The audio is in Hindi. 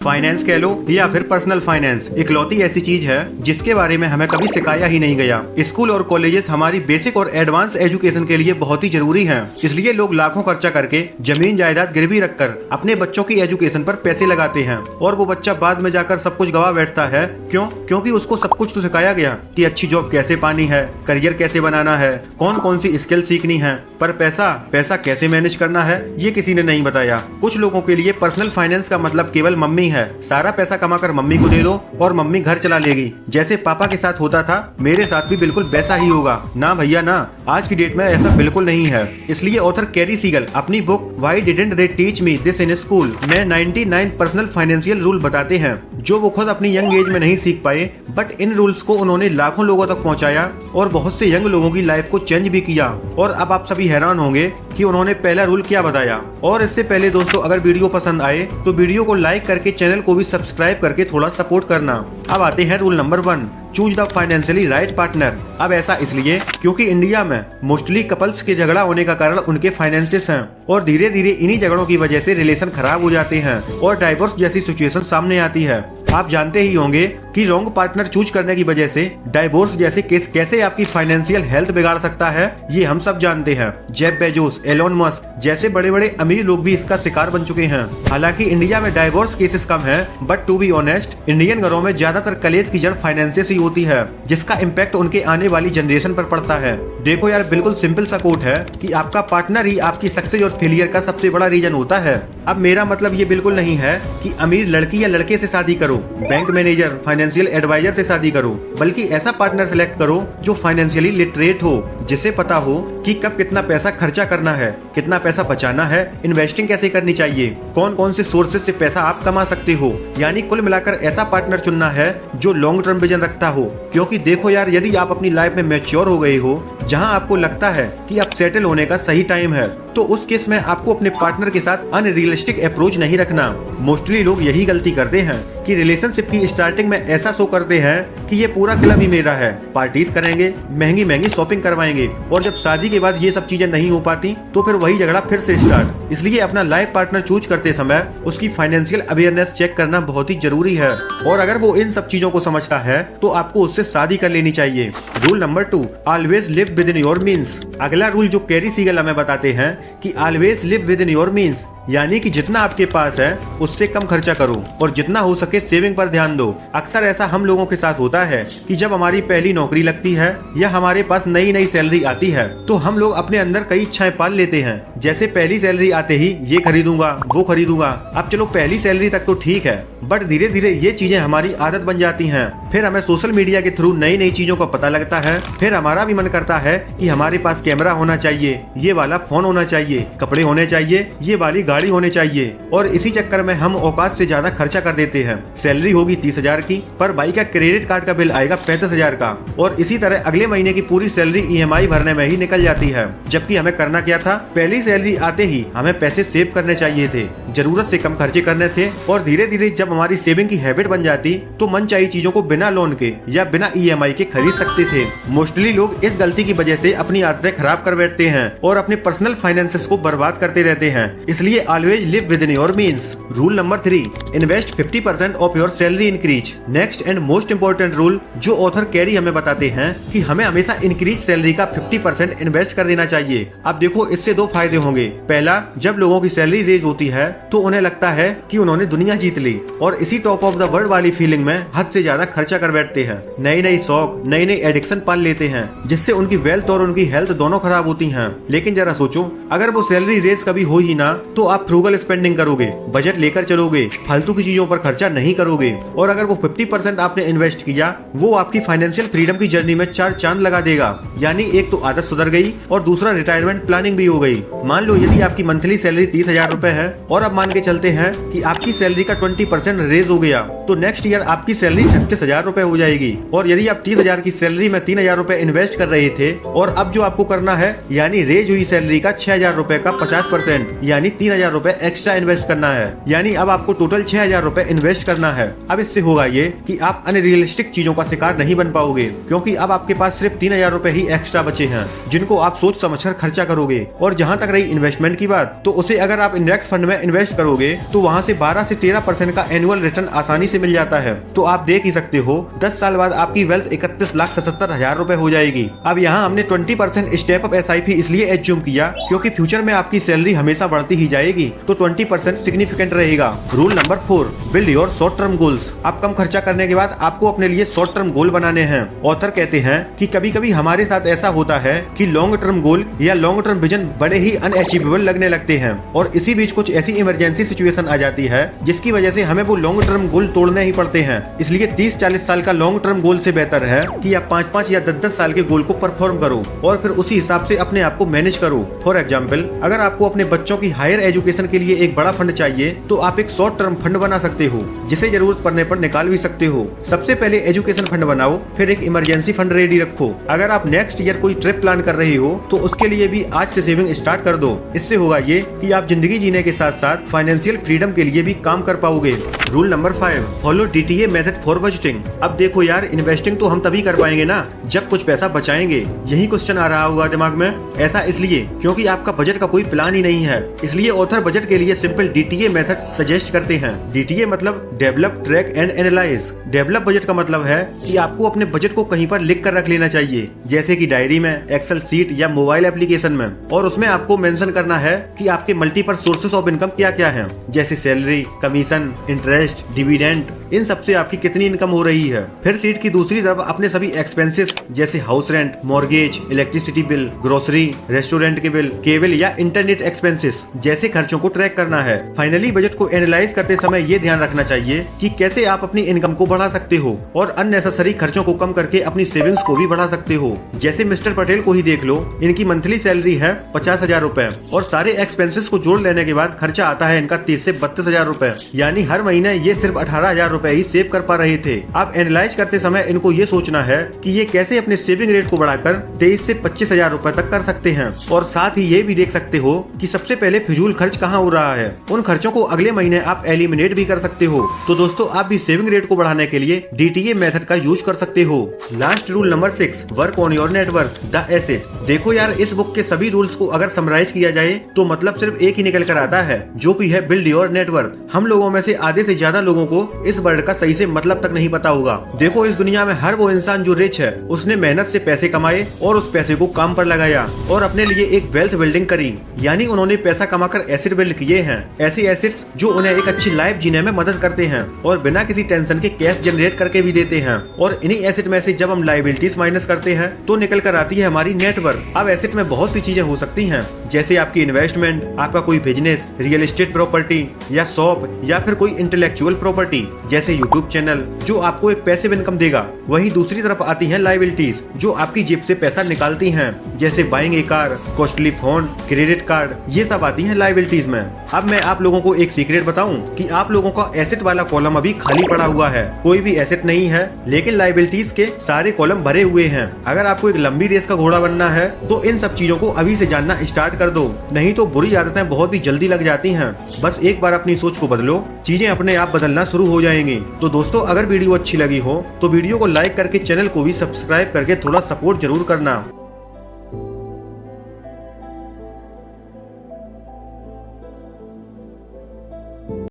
फाइनेंस कह लो या फिर पर्सनल फाइनेंस इकलौती ऐसी चीज है जिसके बारे में हमें कभी सिखाया ही नहीं गया। स्कूल और कॉलेजेस हमारी बेसिक और एडवांस एजुकेशन के लिए बहुत ही जरूरी हैं। इसलिए लोग लाखों खर्चा करके जमीन जायदाद गिरवी रखकर अपने बच्चों की एजुकेशन पर पैसे लगाते हैं और वो बच्चा बाद में जाकर सब कुछ गवा बैठता है। क्यों? क्योंकि उसको सब कुछ तो सिखाया गया कि अच्छी जॉब कैसे पानी है, करियर कैसे बनाना है, कौन कौन सी स्किल सीखनी है, पर पैसा कैसे मैनेज करना है ये किसी ने नहीं बताया। कुछ लोगों के लिए पर्सनल फाइनेंस का मतलब केवल मम्मी है। सारा पैसा कमाकर मम्मी को दे दो और मम्मी घर चला लेगी। जैसे पापा के साथ होता था मेरे साथ भी बिल्कुल वैसा ही होगा। ना भैया ना, आज की डेट में ऐसा बिल्कुल नहीं है। इसलिए ऑथर कैरी सीगल अपनी book why didn't they teach me this in school में 99 पर्सनल फाइनेंशियल रूल बताते हैं जो वो खुद अपनी यंग एज में नहीं सीख पाए, बट इन रूल्स को उन्होंने लाखों लोगों तक पहुंचाया और बहुत से यंग लोगों की लाइफ को चेंज भी किया। और अब आप सभी हैरान होंगे कि उन्होंने पहला रूल क्या बताया। और इससे पहले दोस्तों, अगर वीडियो पसंद आए तो वीडियो को लाइक करके चैनल को भी सब्सक्राइब करके थोड़ा सपोर्ट करना। अब आते हैं rule number 1, choose the financially right partner. अब ऐसा इसलिए क्योंकि इंडिया में मोस्टली कपल्स के झगड़ा होने का कारण उनके फाइनेंसेस हैं और धीरे धीरे इन्हीं झगड़ों की वजह से रिलेशन खराब हो जाते हैं और डाइवोर्स जैसी सिचुएशन सामने आती है। आप जानते ही होंगे कि रॉन्ग पार्टनर चूज करने की वजह से डाइवोर्स जैसे केस कैसे आपकी फाइनेंशियल हेल्थ बिगाड़ सकता है, ये हम सब जानते हैं। जेफ बेजोस, एलोन मस्क जैसे बड़े बड़े अमीर लोग भी इसका शिकार बन चुके हैं। हालांकि इंडिया में डाइवोर्स केसेस कम हैं, but to be honest Indian घरों में ज्यादातर कलेश की जड़ फाइनेंसेस ही होती है, जिसका इम्पैक्ट उनके आने वाली जनरेशन पर पड़ता है। देखो यार, बिल्कुल सिंपल सा कोट है कि आपका पार्टनर ही आपकी सक्सेस और फेलियर का सबसे बड़ा रीजन होता है। अब मेरा मतलब ये बिल्कुल नहीं है कि अमीर लड़की या लड़के से शादी करो, बैंक मैनेजर, फाइनेंशियल एडवाइजर से शादी करो, बल्कि ऐसा पार्टनर सेलेक्ट करो जो फाइनेंशियली लिटरेट हो, जिसे पता हो कि कब कितना पैसा खर्चा करना है, कितना पैसा बचाना है, इन्वेस्टिंग कैसे करनी चाहिए, कौन कौन से सोर्सेज से पैसा आप कमा सकते हो। यानी कुल मिलाकर ऐसा पार्टनर चुनना है जो लॉन्ग टर्म विजन रखता हो। क्योंकि देखो यार, यदि आप अपनी लाइफ में मैच्योर हो गए हो, जहां आपको लगता है कि अब सेटल होने का सही टाइम है, तो उस केस में आपको अपने पार्टनर के साथ अनरियलिस्टिक अप्रोच नहीं रखना। मोस्टली लोग यही गलती करते हैं कि रिलेशनशिप की स्टार्टिंग में ऐसा शो करते हैं कि ये पूरा क्लब ही मेरा है, पार्टीज करेंगे, महंगी महंगी शॉपिंग करवाएंगे, और जब शादी के बाद ये सब चीजें नहीं हो पाती तो फिर वही झगड़ा फिर से स्टार्ट। इसलिए अपना लाइफ पार्टनर चूज करते समय उसकी फाइनेंशियल अवेयरनेस चेक करना बहुत ही जरूरी है, और अगर वो इन सब चीजों को समझता है तो आपको उससे शादी कर लेनी चाहिए। Rule number 2, always live with in your means. अगला रूल जो कैरी सीगल हमें बताते हैं कि always live with in your means, यानी कि जितना आपके पास है उससे कम खर्चा करो और जितना हो सके सेविंग पर ध्यान दो। अक्सर ऐसा हम लोगों के साथ होता है कि जब हमारी पहली नौकरी लगती है या हमारे पास नई नई सैलरी आती है तो हम लोग अपने अंदर कई इच्छाएं पाल लेते हैं। जैसे पहली सैलरी आते ही ये खरीदूंगा, वो खरीदूंगा। अब चलो पहली सैलरी तक तो ठीक है, बट धीरे धीरे ये चीजें हमारी आदत बन जाती हैं। फिर हमें सोशल मीडिया के थ्रू नई नई चीजों का पता लगता है। फिर हमारा भी मन करता है कि हमारे पास कैमरा होना चाहिए, ये वाला फोन होना चाहिए, कपड़े होने चाहिए, ये वाली गाड़ी होने चाहिए, और इसी चक्कर में हम औकात से ज्यादा खर्चा कर देते हैं। सैलरी होगी 30,000 की, पर भाई का क्रेडिट कार्ड का बिल आएगा 35,000 का, और इसी तरह अगले महीने की पूरी सैलरी EMI भरने में ही निकल जाती है। जबकि हमें करना क्या था, पहली सैलरी आते ही हमें पैसे सेव करने चाहिए थे, जरूरत से कम खर्चे करने थे, और धीरे धीरे जब हमारी सेविंग की हैबिट बन जाती तो मन चाहिए चीजों को बिना लोन के या बिना EMI के खरीद सकते थे। मोस्टली लोग इस गलती की वजह से अपनी आदतें खराब कर बैठते हैं और अपने पर्सनल फाइनेंसेस को बर्बाद करते रहते हैं। इसलिए always live with in your means. Rule number 3, invest 50% of your salary increase. Next and most important rule जो ऑथर कैरी हमें बताते हैं कि हमें हमेशा इंक्रीज सैलरी का 50% इन्वेस्ट कर देना चाहिए। अब देखो, इससे 2 फायदे होंगे। पहला, जब लोगों की सैलरी रेज होती है तो उन्हें लगता है कि उन्होंने दुनिया जीत ली, और इसी टॉप ऑफ द वर्ल्ड वाली फीलिंग में हद से ज्यादा खर्चा कर बैठते हैं। नई नई शौक, नई नई एडिक्शन पाल लेते हैं, जिससे उनकी वेल्थ और उनकी हेल्थ दोनों खराब होती हैं। लेकिन जरा सोचो, अगर वो सैलरी रेज कभी हो ही ना तो आप फ्रूगल स्पेंडिंग करोगे, बजट लेकर चलोगे, फालतू की चीजों पर खर्चा नहीं करोगे, और अगर वो 50% आपने इन्वेस्ट किया, वो आपकी फाइनेंशियल फ्रीडम की जर्नी में 4 चांद लगा देगा। यानी एक तो आदत सुधर गई और दूसरा रिटायरमेंट प्लानिंग भी हो गई। मान लो यदि आपकी मंथली सैलरी 30,000 रूपए है और अब मान के चलते हैं कि आपकी सैलरी का 20% रेज हो गया, तो नेक्स्ट ईयर आपकी सैलरी 36,000 रूपए हो जाएगी। और यदि आप 30,000 की सैलरी में 3,000 रूपए इन्वेस्ट कर रहे थे, और अब जो आपको करना है यानी रेज हुई सैलरी का 6,000 रूपए का 50% यानी 3,000 3000 रूपए एक्स्ट्रा इन्वेस्ट करना है, यानी अब आपको टोटल 6000 रूपए इन्वेस्ट करना है। अब इससे होगा ये कि आप अनरियलिस्टिक चीजों का शिकार नहीं बन पाओगे, क्योंकि अब आपके पास सिर्फ 3000 रूपए ही एक्स्ट्रा बचे हैं, जिनको आप सोच समझकर खर्चा करोगे। और जहाँ तक रही इन्वेस्टमेंट की बात, तो उसे अगर आप इंडेक्स फंड में इन्वेस्ट करोगे तो वहाँ से 12 से 13% का एनुअल रिटर्न आसानी से मिल जाता है। तो आप देख ही सकते हो 10 साल बाद आपकी वेल्थ 31,77,000 रूपए हो जाएगी। अब यहाँ हमने 20% स्टेप अप SIP इसलिए एज्यूम किया क्योंकि फ्यूचर में आपकी सैलरी हमेशा बढ़ती ही जाएगी, तो 20% सिग्निफिकेंट रहेगा। Rule number 4, build your short term goals. अब कम खर्चा करने के बाद आपको अपने लिए शॉर्ट टर्म गोल बनाने हैं। ऑथर कहते हैं कि कभी कभी हमारे साथ ऐसा होता है कि लॉन्ग टर्म गोल या लॉन्ग टर्म विजन बड़े ही अनअचीवेबल लगने लगते हैं, और इसी बीच कुछ ऐसी इमरजेंसी सिचुएशन आ जाती है जिसकी वजह से हमें वो लॉन्ग टर्म गोल तोड़ने ही पड़ते हैं। इसलिए 30-40 साल का लॉन्ग टर्म गोल से बेहतर है कि आप 5-5 या 10-10 साल के गोल को परफॉर्म करो और फिर उसी हिसाब से अपने आप को मैनेज करो। फॉर एग्जाम्पल, अगर आपको अपने बच्चों की हायर एजुकेशन के लिए एक बड़ा फंड चाहिए तो आप एक शॉर्ट टर्म फंड बना सकते हो, जिसे जरूरत पड़ने पर निकाल भी सकते हो। सबसे पहले एजुकेशन फंड बनाओ, फिर एक इमरजेंसी फंड रेडी रखो। अगर आप नेक्स्ट ईयर कोई ट्रिप प्लान कर रहे हो तो उसके लिए भी आज से सेविंग स्टार्ट कर दो। इससे होगा ये कि आप जिंदगी जीने के साथ साथ फाइनेंशियल फ्रीडम के लिए भी काम कर पाओगे। Rule number 5, follow DTA method for budgeting. अब देखो यार, इन्वेस्टिंग तो हम तभी कर पाएंगे ना जब कुछ पैसा बचाएंगे। यही क्वेश्चन आ रहा होगा दिमाग में। ऐसा इसलिए क्योंकि आपका बजट का कोई प्लान ही नहीं है। इसलिए ऑथर बजट के लिए सिंपल DTA मेथड सजेस्ट करते हैं। DTA मतलब develop, track and analyse. Develop budget का मतलब है कि आपको अपने बजट को कहीं पर लिख कर रख लेना चाहिए, जैसे कि डायरी में, एक्सेल सीट या मोबाइल एप्लीकेशन में, और उसमें आपको मेंशन करना है कि आपके मल्टीपल सोर्सेस ऑफ इनकम क्या क्या हैं, जैसे सैलरी, कमीशन, इंटरेस्ट, डिविडेंड, इन सब से आपकी कितनी इनकम हो रही है। फिर सीट की दूसरी तरफ अपने सभी एक्सपेंसेस जैसे house rent, mortgage, electricity bill, grocery, restaurant के बिल, केबल या इंटरनेट एक्सपेंसेस जैसे खर्चों को ट्रैक करना है। फाइनली बजट को एनालाइज करते समय ये ध्यान रखना चाहिए कि कैसे आप अपनी इनकम को बढ़ा सकते हो और अननेसेसरी खर्चों को कम करके अपनी सेविंग्स को भी बढ़ा सकते हो। जैसे मिस्टर पटेल को ही देख लो, इनकी मंथली सैलरी है 50,000 रूपए और सारे एक्सपेंसेस को जोड़ लेने के बाद खर्चा आता है इनका 30 से 32,000 रूपए, यानी हर महीने ये सिर्फ 18,000 रूपए ही सेव कर पा रहे थे। अब एनालाइज करते समय इनको ये सोचना है कि ये कैसे अपने सेविंग रेट को बढ़ाकर 23 से 25,000 रूपए तक कर सकते हैं, और साथ ही ये भी देख सकते हो कि सबसे पहले फिजूल खर्च कहाँ हो रहा है। उन खर्चों को अगले महीने आप एलिमिनेट भी कर सकते हो। तो दोस्तों, आप भी सेविंग रेट को बढ़ाने के लिए DTA मेथड का यूज कर सकते हो। Last rule number 6, work on your network, the asset. देखो यार, इस बुक के सभी रूल्स को अगर समराइज किया जाए तो मतलब सिर्फ एक ही निकल कर आता है, जो कि है बिल्ड योर नेटवर्क। हम लोगों में से आधे से ज्यादा लोगों को इस वर्ड का सही से मतलब तक नहीं पता होगा। देखो, इस दुनिया में हर वो इंसान जो रिच है, उसने मेहनत से पैसे कमाए और उस पैसे को काम पर लगाया और अपने लिए एक वेल्थ बिल्डिंग करी, यानी उन्होंने पैसा कमाकर एसेट बिल्ड किए हैं। ऐसे एसेट्स जो उन्हें एक अच्छी लाइफ जीने में मदद करते हैं और बिना किसी टेंशन के कैश जनरेट करके भी देते हैं। और इन्हीं एसेट में से जब हम लायबिलिटीज माइनस करते हैं तो निकल कर आती है हमारी नेटवर्क। अब एसेट में बहुत सी चीजें हो सकती हैं, जैसे आपकी इन्वेस्टमेंट, आपका कोई बिजनेस, रियल एस्टेट प्रॉपर्टी या शॉप, या फिर कोई इंटेलेक्चुअल प्रॉपर्टी जैसे यूट्यूब चैनल जो आपको एक पैसिव इनकम देगा। वहीं दूसरी तरफ आती है लायबिलिटीज जो आपकी जेब से पैसा निकालती हैं, जैसे बाइंग ए car, costly phone, credit card, ये सब आती हैं लायबिलिटीज में। अब मैं आप लोगों को एक सीक्रेट बताऊं कि आप लोगों का एसेट वाला कॉलम अभी खाली पड़ा हुआ है, कोई भी एसेट नहीं है, लेकिन लायबिलिटीज के सारे कॉलम भरे हुए हैं। अगर आपको एक लंबी रेस का घोड़ा बनना है तो इन सब चीजों को अभी से जानना स्टार्ट कर दो, नहीं तो बुरी आदतें बहुत ही जल्दी लग जाती हैं। बस एक बार अपनी सोच को बदलो, चीजें अपने आप बदलना शुरू हो जाएंगी। तो दोस्तों, अगर वीडियो अच्छी लगी हो तो वीडियो को लाइक करके चैनल को भी सब्सक्राइब करके थोड़ा सपोर्ट जरूर करना।